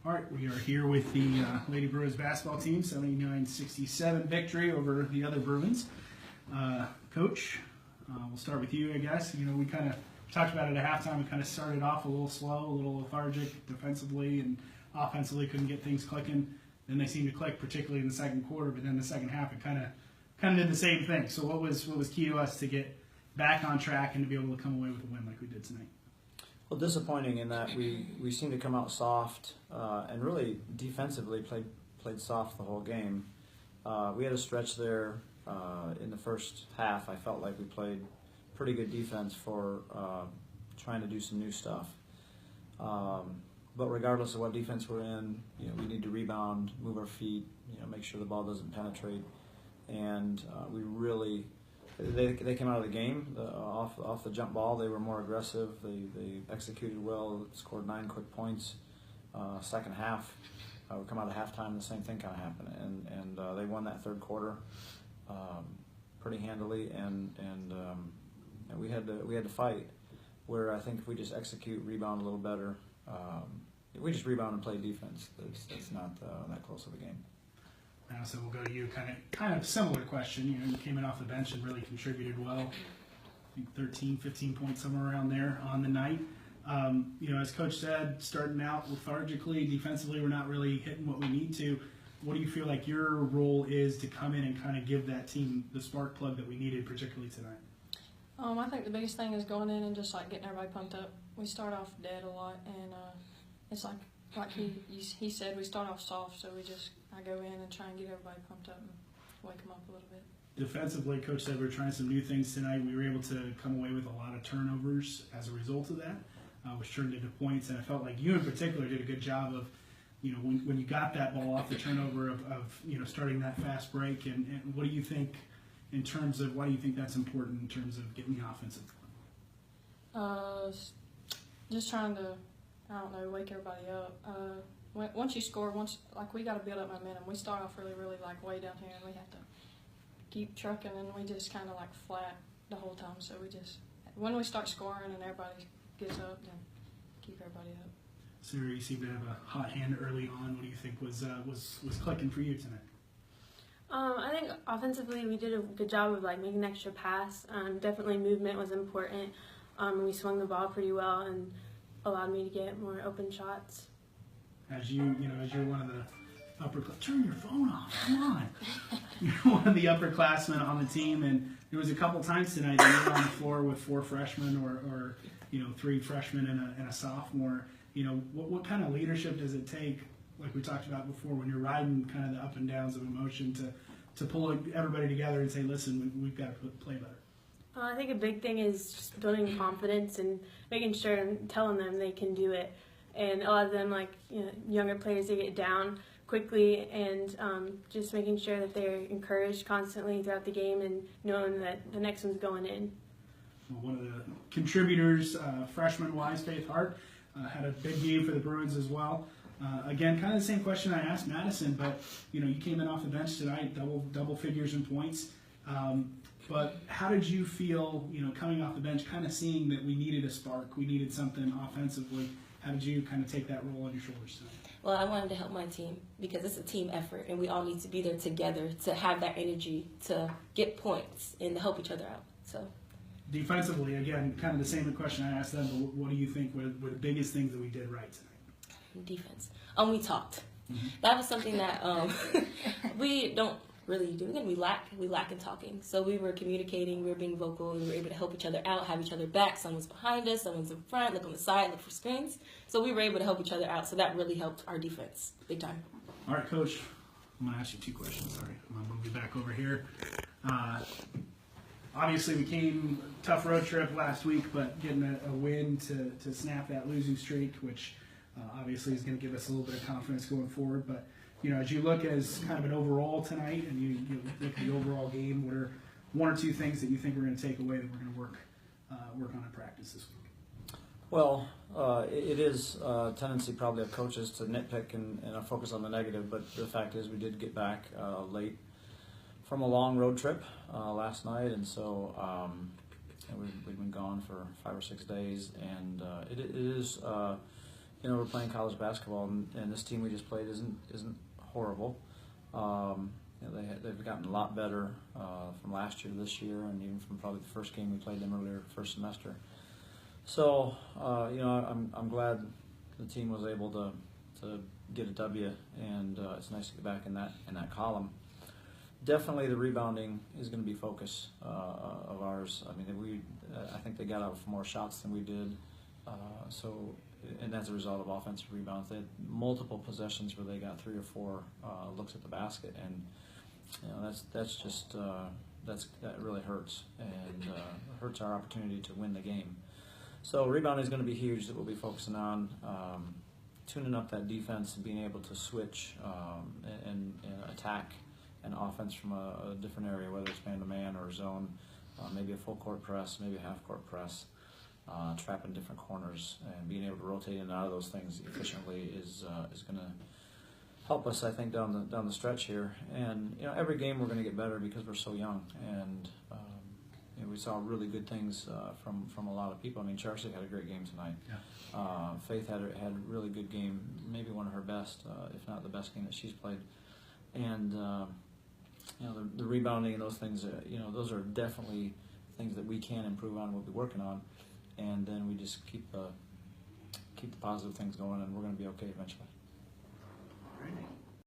All right, we are here with the Lady Bruins basketball team, 79-67 victory over the other Bruins. Coach, we'll start with you, I guess. You know, we kind of talked about it at halftime. We kind of started off a little slow, a little lethargic defensively, and offensively couldn't get things clicking. Then they seemed to click, particularly in the second quarter. But then the second half, it kind of did the same thing. So what was key to us to get back on track and to be able to come away with a win like we did tonight? Well, disappointing in that we seemed to come out soft and really defensively played soft the whole game. We had a stretch there in the first half. I felt like we played pretty good defense for trying to do some new stuff. But regardless of what defense we're in, you know, we need to rebound, move our feet, you know, make sure the ball doesn't penetrate, and we really. They came out of the game off the jump ball. They were more aggressive. They executed well. Scored 9 quick points. Second half, we come out of halftime. The same thing kind of happened, and they won that third quarter pretty handily. And we had to fight. Where I think if we just execute, rebound a little better, if we just rebound and play defense, it's not that close of a game. So we'll go to you. Kind of similar question. You know, you came in off the bench and really contributed well. I think 13, 15 points, somewhere around there on the night. You know, as Coach said, starting out lethargically, defensively, we're not really hitting what we need to. What do you feel like your role is to come in and kind of give that team the spark plug that we needed, particularly tonight? I think the biggest thing is going in and just getting everybody pumped up. We start off dead a lot, and it's like he said, we start off soft, so I go in and try and get everybody pumped up and wake them up a little bit. Defensively, Coach said we're trying some new things tonight. We were able to come away with a lot of turnovers as a result of that, which turned into points. And I felt like you in particular did a good job of, you know, when you got that ball off the turnover of you know, starting that fast break. And what do you think in terms of why do you think that's important in terms of getting the offensive going? Just trying to, I don't know, wake everybody up. Once you score, we got to build up momentum. We start off really way down here, and we have to keep trucking, and we just kind of flat the whole time. So when we start scoring and everybody gets up, then keep everybody up. Sarah, you seem to have a hot hand early on. What do you think was clicking for you tonight? I think offensively we did a good job of making an extra pass. Definitely movement was important. We swung the ball pretty well and allowed me to get more open shots. As you're one of the turn your phone off, come on. You're one of the upperclassmen on the team, and there was a couple times tonight that you were on the floor with 4 freshmen or 3 freshmen and a sophomore. You know, what kind of leadership does it take, like we talked about before, when you're riding kind of the up and downs of emotion to pull everybody together and say, listen, we've got to play better? I think a big thing is just building confidence and making sure and telling them they can do it. And a lot of them, younger players, they get down quickly, and just making sure that they're encouraged constantly throughout the game and knowing that the next one's going in. Well, one of the contributors, freshman-wise, Faith Hart, had a big game for the Bruins as well. Again, kind of the same question I asked Madison, but you came in off the bench tonight, double figures in points. But how did you feel, coming off the bench, kind of seeing that we needed a spark, we needed something offensively? How did you kind of take that role on your shoulders tonight? Well, I wanted to help my team because it's a team effort, and we all need to be there together to have that energy to get points and to help each other out. So, defensively, again, kind of the same question I asked them, but what do you think were the biggest things that we did right tonight? Defense. We talked. Mm-hmm. That was something that we don't really do. Again, we lack in talking. So we were communicating, we were being vocal, we were able to help each other out, have each other back. Someone's behind us, someone's in front, look on the side, look for screens. So we were able to help each other out. So that really helped our defense big time. All right, Coach, I'm going to ask you 2 questions. Sorry, I'm going to move you back over here. Obviously, we came tough road trip last week, but getting a win to snap that losing streak, which obviously is going to give us a little bit of confidence going forward. But as you look as kind of an overall tonight, and you look at the overall game, what are 1 or 2 things that you think we're going to take away that we're going to work on in practice this week? Well, it is a tendency probably of coaches to nitpick and focus on the negative, but the fact is we did get back late from a long road trip last night, and so we've been gone for 5 or 6 days, and it is we're playing college basketball, and this team we just played isn't horrible. They've gotten a lot better from last year to this year, and even from probably the first game we played them earlier first semester. So I'm glad the team was able to get a W, and it's nice to get back in that column. Definitely, the rebounding is going to be focus of ours. I mean, I think they got out more shots than we did. And as a result of offensive rebounds, they had multiple possessions where they got 3 or 4 looks at the basket, and that really hurts, and hurts our opportunity to win the game. So rebounding is going to be huge that we'll be focusing on. Tuning up that defense and being able to switch and attack an offense from a different area, whether it's man-to-man or zone, maybe a full court press, maybe a half court press, trapping different corners, and being able to rotate in and out of those things efficiently is going to help us, I think, down the stretch here. And every game we're going to get better because we're so young, and we saw really good things from a lot of people. I mean, Charcy had a great game tonight. Yeah. Faith had a really good game, maybe one of her best, if not the best game that she's played. And the rebounding and those things, those are definitely things that we can improve on. We'll be working on, and then we just keep the positive things going, and we're going to be okay eventually. All right.